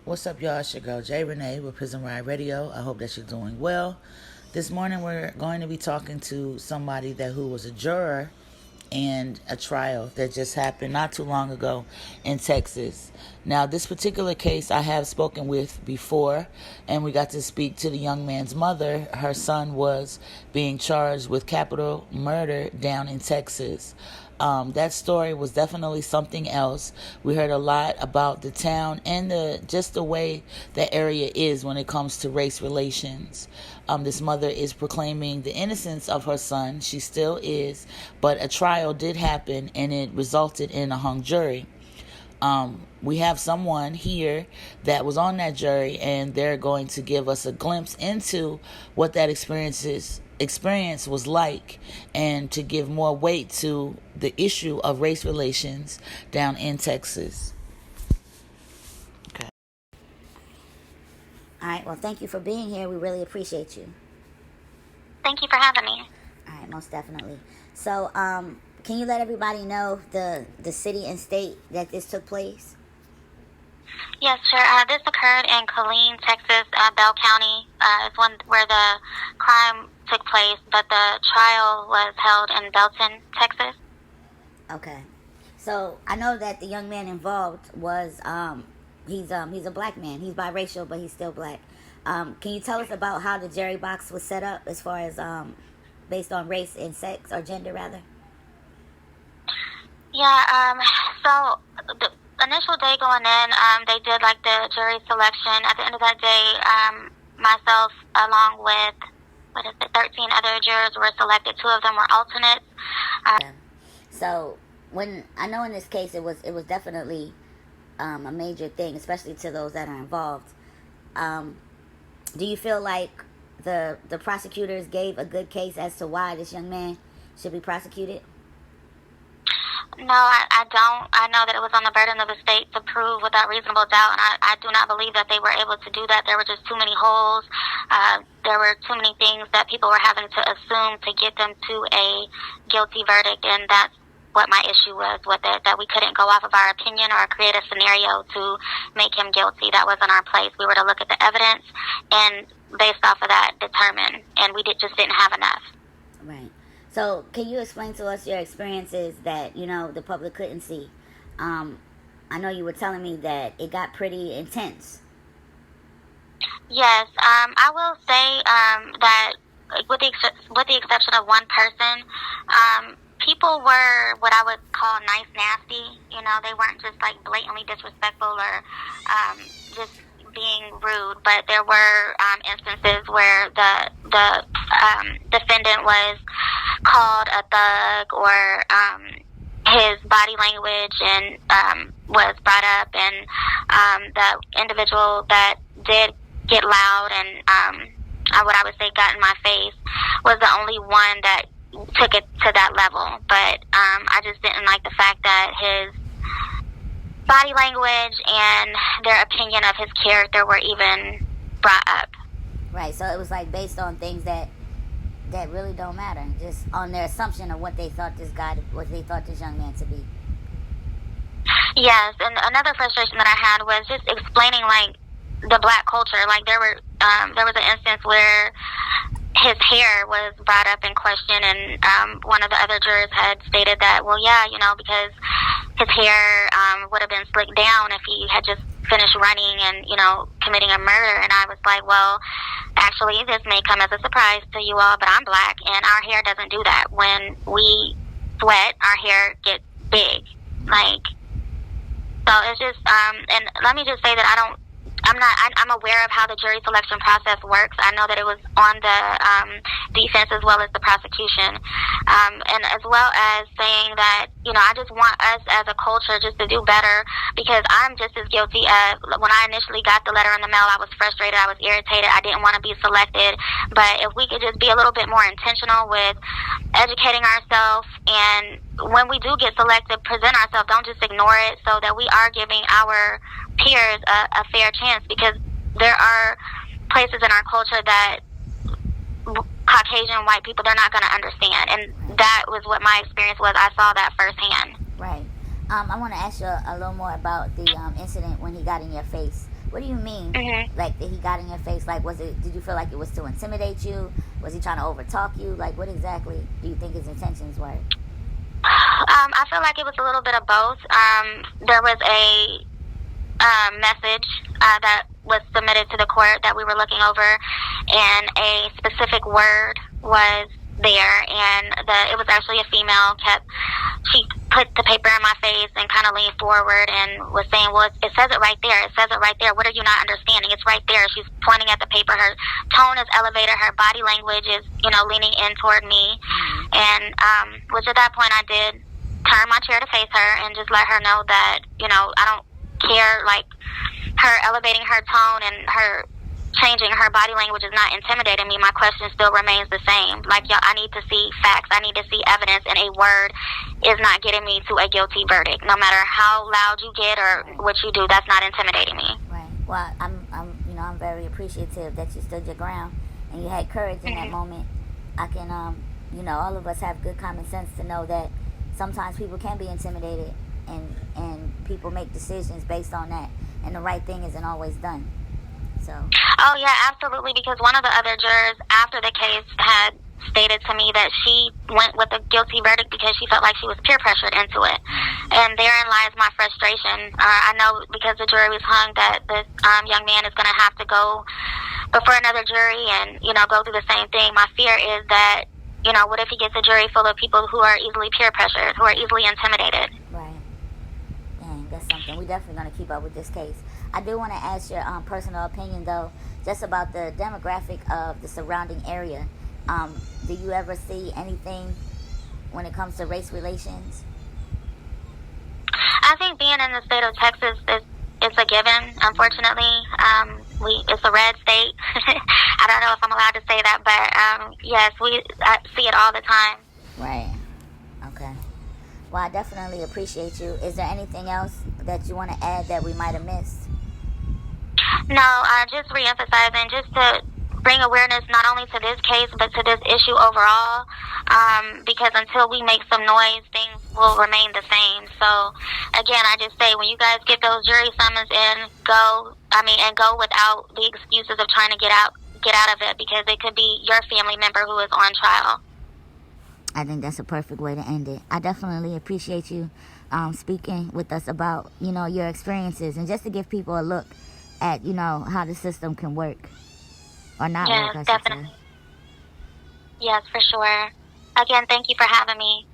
What's up, y'all? It's your girl Jay Renee with Prison Ride Radio. I hope that you're doing well. This morning we're going to be talking to somebody who was a juror in a trial that just happened not too long ago in Texas. Now, this particular case I have spoken with before, and we got to speak to the young man's mother. Her son was being charged with capital murder down in Texas. That story was definitely something else. We heard a lot about the town and the way that area is when it comes to race relations. This mother is proclaiming the innocence of her son. She still is, but a trial did happen and it resulted in a hung jury. We have someone here that was on that jury, and they're going to give us a glimpse into what that experience was like, and to give more weight to the issue of race relations down in Texas. Okay. All right. Well, thank you for being here. We really appreciate you. Thank you for having me. All right. Most definitely. So, can you let everybody know the city and state that this took place? Yes, sure. This occurred in Killeen, Texas, Bell County. Is one where the crime took place, but the trial was held in Belton, Texas. Okay. So I know that the young man involved was he's a black man. He's biracial, but he's still black. Can you tell us about how the jury box was set up as far as based on race and sex, or gender rather? Yeah. So the initial day going in, they did like the jury selection. At the end of that day, myself along with 13 other jurors were selected. 2 of them were alternates. So when I know in this case it was definitely a major thing, especially to those that are involved. Do you feel like the prosecutors gave a good case as to why this young man should be prosecuted? No, I don't. I know that it was on the burden of the state to prove without reasonable doubt, and I do not believe that they were able to do that. There were just too many holes. There were too many things that people were having to assume to get them to a guilty verdict, and that's what my issue was with it, that we couldn't go off of our opinion or create a scenario to make him guilty. That wasn't our place. We were to look at the evidence and based off of that determine, and we just didn't have enough. Right. So, can you explain to us your experiences that, the public couldn't see? I know you were telling me that it got pretty intense. Yes, I will say that with the exception of one person, people were what I would call nice nasty. They weren't just like blatantly disrespectful or just being rude, but there were instances where the defendant was called a thug, or his body language and was brought up, and the individual that did get loud and what I would say got in my face was the only one that took it to that level. But I just didn't like the fact that his body language and their opinion of his character were even brought up. Right, so it was like based on things that really don't matter, just on their assumption of what they thought this young man to be. Yes, and another frustration that I had was just explaining like the black culture. Like there was an instance where his hair was brought up in question, and one of the other jurors had stated that, well, yeah, because his hair would have been slicked down if he had just finished running and, committing a murder. And I was like, well, actually, this may come as a surprise to you all, but I'm black, and our hair doesn't do that. When we sweat, our hair gets big. So it's just, and let me just say that I'm aware of how the jury selection process works. I know that it was on the defense as well as the prosecution, and as well as saying that, I just want us as a culture just to do better, because I'm just as guilty of, when I initially got the letter in the mail, I was frustrated, I was irritated, I didn't want to be selected. But if we could just be a little bit more intentional with educating ourselves, and when we do get selected, present ourselves, don't just ignore it, so that we are giving our peers a fair chance, because there are places in our culture that Caucasian white people, they're not going to understand, and that was what my experience was. I saw that firsthand. Right. I want to ask you a little more about the incident when he got in your face. What do you mean? Mm-hmm. Like, that he got in your face? Like, did you feel like it was to intimidate you? Was he trying to overtalk you? Like, what exactly do you think his intentions were? I feel like it was a little bit of both. There was a message that was submitted to the court that we were looking over, and a specific word was there, and it was actually a female. She put the paper in my face and kind of leaned forward and was saying, well, it says it right there. It says it right there. What are you not understanding? It's right there. She's pointing at the paper. Her tone is elevated. Her body language is, leaning in toward me. And which at that point I did turn my chair to face her and just let her know that, I don't care. Like, her elevating her tone and her changing her body language is not intimidating me. My question still remains the same. Like, I need to see facts. I need to see evidence, and a word is not getting me to a guilty verdict. No matter how loud you get or what you do, that's not intimidating me. Right. Well, I'm very appreciative that you stood your ground and you had courage in that moment. I can, all of us have good common sense to know that sometimes people can be intimidated, and people make decisions based on that, and the right thing isn't always done. So. Oh, yeah, absolutely, because one of the other jurors after the case had stated to me that she went with a guilty verdict because she felt like she was peer pressured into it. And therein lies my frustration. I know because the jury was hung that this young man is going to have to go before another jury and, go through the same thing. My fear is that, what if he gets a jury full of people who are easily peer pressured, who are easily intimidated? Right. Dang, that's something. We're definitely going to keep up with this case. I do want to ask your personal opinion, though, just about the demographic of the surrounding area. Do you ever see anything when it comes to race relations? I think being in the state of Texas it's a given, unfortunately. It's a red state. I don't know if I'm allowed to say that, but yes, I see it all the time. Right. Okay. Well, I definitely appreciate you. Is there anything else that you want to add that we might have missed? No, just re-emphasizing, just to bring awareness not only to this case, but to this issue overall, because until we make some noise, things will remain the same. So, again, I just say, when you guys get those jury summons in, go without the excuses of trying to get out of it, because it could be your family member who is on trial. I think that's a perfect way to end it. I definitely appreciate you speaking with us about, your experiences, and just to give people a look at, how the system can work. Or not work, I should definitely. say. Yes, for sure. Again, thank you for having me.